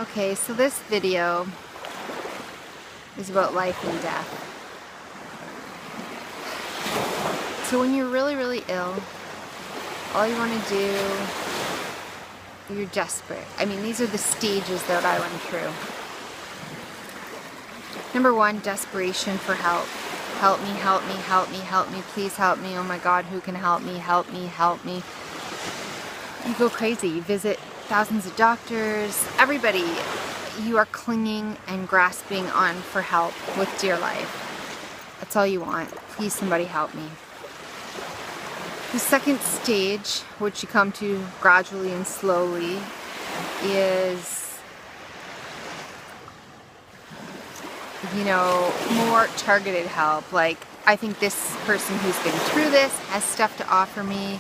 Okay, so this video is about life and death. So when you're really, really ill, all you want to do, you're desperate. I mean, these are the stages that I went through. Number one, desperation for help. Help me, help me, help me, help me, please help me. Oh my God, who can help me, help me, help me. You go crazy. You visit thousands of doctors, everybody. You are clinging and grasping on for help with dear life. That's all you want. Please, somebody help me. The second stage, which you come to gradually and slowly, is, more targeted help. Like, I think this person who's been through this has stuff to offer me.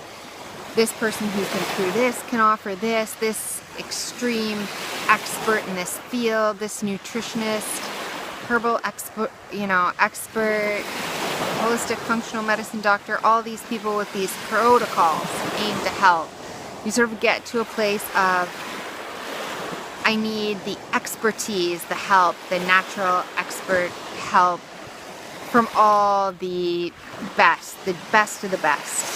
This person who's been through this can offer this. This extreme expert in this field, this nutritionist, herbal expert, holistic functional medicine doctor, all these people with these protocols aimed to help. You sort of get to a place of, I need the expertise, the help, the natural expert help from all the best of the best.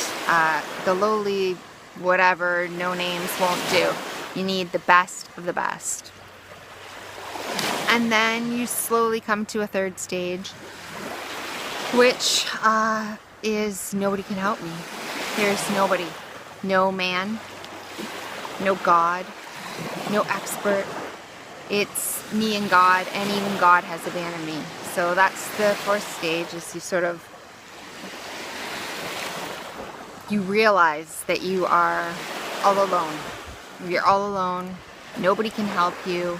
The lowly, whatever, no names won't do. You need the best of the best. And then you slowly come to a third stage, which is nobody can help me. There's nobody. No man, no God, no expert. It's me and God, and even God has abandoned me. So that's the fourth stage, is you realize that you are all alone. You're all alone. Nobody can help you.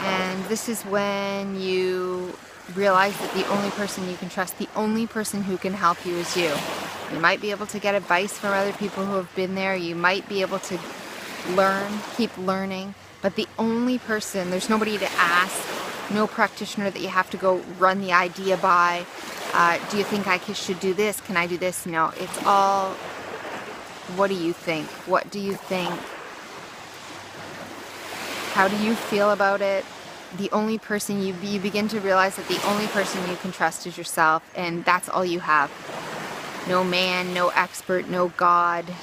And this is when you realize that the only person you can trust, the only person who can help you is you. You might be able to get advice from other people who have been there. You might be able to keep learning. But the only person, there's nobody to ask, no practitioner that you have to go run the idea by. Do you think I should do this? Can I do this? No, it's all, what do you think? What do you think? How do you feel about it? The only person, you begin to realize that the only person you can trust is yourself, and that's all you have. No man, no expert, no God,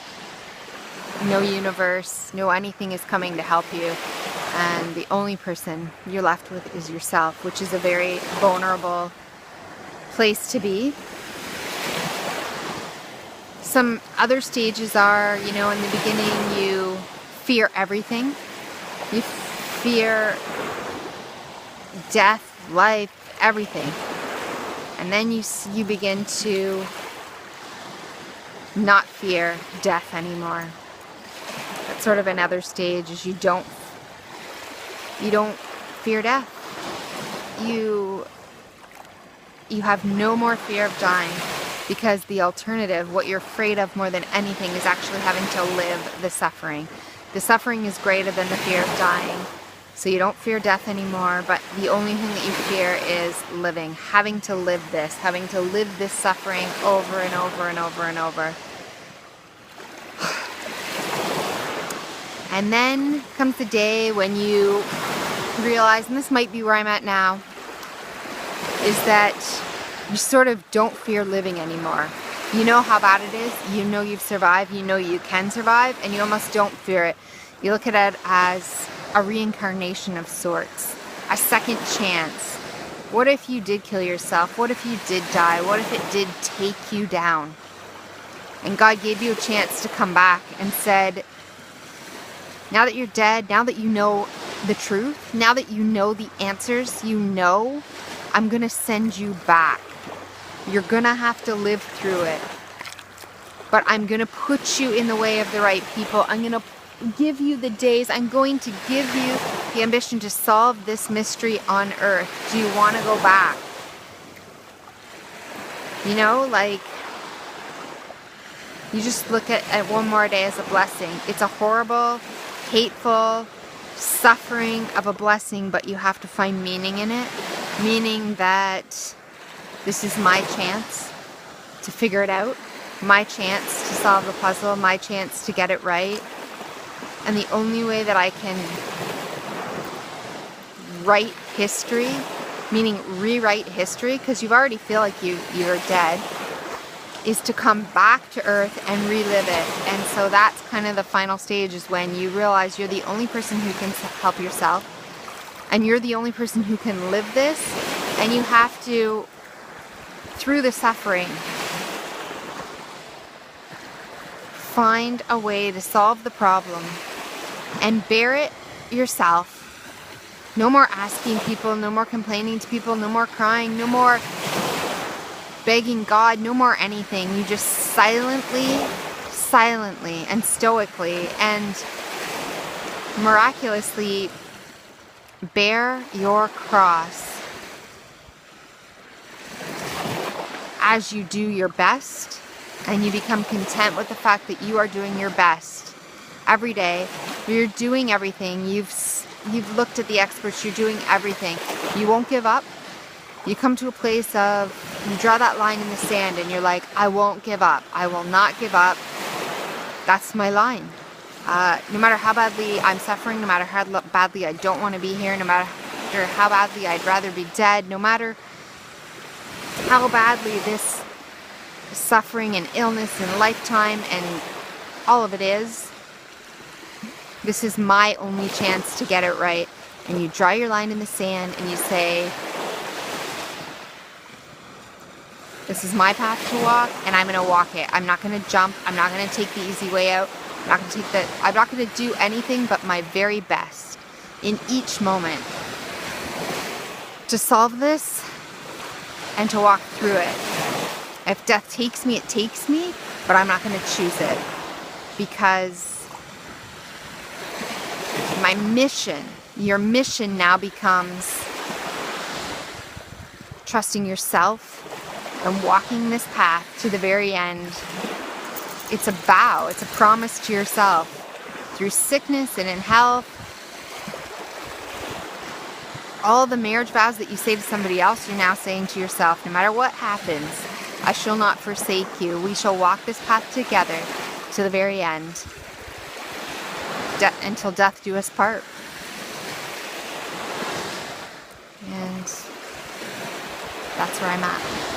no universe, no anything is coming to help you. And the only person you're left with is yourself, which is a very vulnerable place to be. Some other stages are, in the beginning you fear everything. You fear death, life, everything. And then you begin to not fear death anymore. That's sort of another stage, is you don't fear death. You have no more fear of dying, because the alternative, what you're afraid of more than anything, is actually having to live the suffering. The suffering is greater than the fear of dying. So you don't fear death anymore, but the only thing that you fear is living, having to live this suffering over and over and over and over. And then comes the day when you realize, and this might be where I'm at now, is that you sort of don't fear living anymore. You know how bad it is, you know you've survived, you know you can survive, and you almost don't fear it. You look at it as a reincarnation of sorts, a second chance. What if you did kill yourself? What if you did die? What if it did take you down? And God gave you a chance to come back and said, now that you're dead, now that you know the truth, now that you know the answers, I'm going to send you back. You're going to have to live through it. But I'm going to put you in the way of the right people. I'm going to give you the days. I'm going to give you the ambition to solve this mystery on earth. Do you want to go back? You just look at one more day as a blessing. It's a horrible, hateful suffering of a blessing, but you have to find meaning in it. Meaning that this is my chance to figure it out, my chance to solve the puzzle, my chance to get it right. And the only way that I can write history, meaning rewrite history, because you already feel like you're dead, is to come back to earth and relive it. And so that's kind of the final stage, is when you realize you're the only person who can help yourself, and you're the only person who can live this, and you have to, through the suffering, find a way to solve the problem and bear it yourself. No more asking people, no more complaining to people, no more crying, no more begging God, no more anything. You just silently and stoically and miraculously bear your cross as you do your best, and you become content with the fact that you are doing your best every day. You're doing everything. You've looked at the experts. You're doing everything. You won't give up. You come to a place of, you draw that line in the sand and you're like, I won't give up. I will not give up. That's my line. No matter how badly I'm suffering, no matter how badly I don't want to be here, no matter how badly I'd rather be dead, no matter how badly this suffering and illness and lifetime and all of it is, this is my only chance to get it right. And you draw your line in the sand and you say, this is my path to walk, and I'm going to walk it. I'm not going to jump. I'm not going to take the easy way out. I'm not going to do anything but my very best in each moment to solve this and to walk through it. If death takes me, it takes me, but I'm not going to choose it, because my mission, your mission now becomes trusting yourself and walking this path to the very end. It's a vow, it's a promise to yourself through sickness and in health. All the marriage vows that you say to somebody else, you're now saying to yourself, no matter what happens, I shall not forsake you. We shall walk this path together to the very end, until death do us part. And that's where I'm at.